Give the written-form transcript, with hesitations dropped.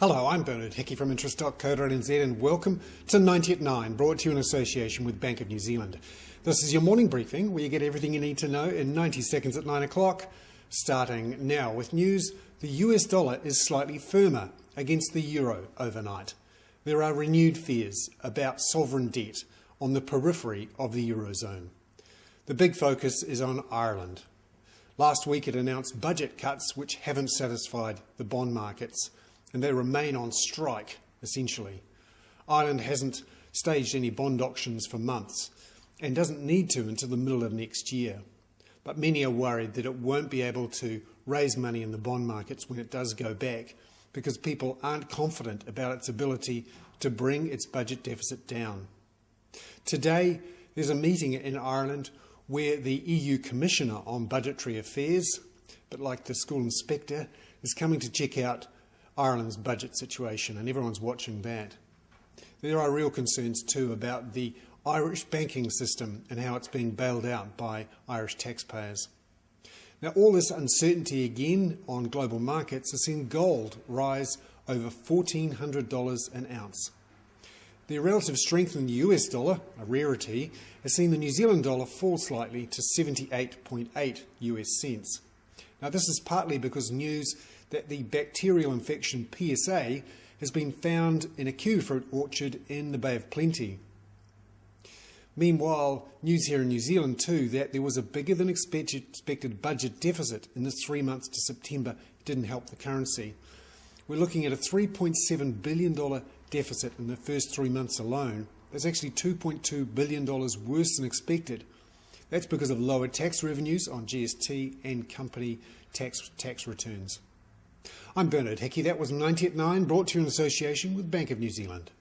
Hello, I'm Bernard Hickey from interest.co.nz and welcome to 90 at 9, brought to you in association with Bank of New Zealand. This is your morning briefing where you get everything you need to know in 90 seconds at 9 o'clock. Starting now with news, the US dollar is slightly firmer against the euro overnight. There are renewed fears about sovereign debt on the periphery of the eurozone. The big focus is on Ireland. Last week it announced budget cuts which haven't satisfied the bond markets, and they remain on strike, essentially. Ireland hasn't staged any bond auctions for months and doesn't need to until the middle of next year. But many are worried that it won't be able to raise money in the bond markets when it does go back because people aren't confident about its ability to bring its budget deficit down. Today, there's a meeting in Ireland where the EU Commissioner on Budgetary Affairs, but like the school inspector, is coming to check out Ireland's budget situation, and everyone's watching that. There are real concerns too about the Irish banking system and how it's being bailed out by Irish taxpayers. Now, all this uncertainty again on global markets has seen gold rise over $1,400 an ounce. The relative strength in the US dollar, a rarity, has seen the New Zealand dollar fall slightly to 78.8 US cents. Now, this is partly because news that the bacterial infection PSA has been found in a kiwifruit orchard in the Bay of Plenty. Meanwhile, news here in New Zealand too that there was a bigger than expected budget deficit in the 3 months to September. It didn't help the currency. We're looking at a $3.7 billion deficit in the first 3 months alone. That's actually $2.2 billion worse than expected. That's because of lower tax revenues on GST and company tax returns. I'm Bernard Hickey. That was 90 at 9, brought to you in association with Bank of New Zealand.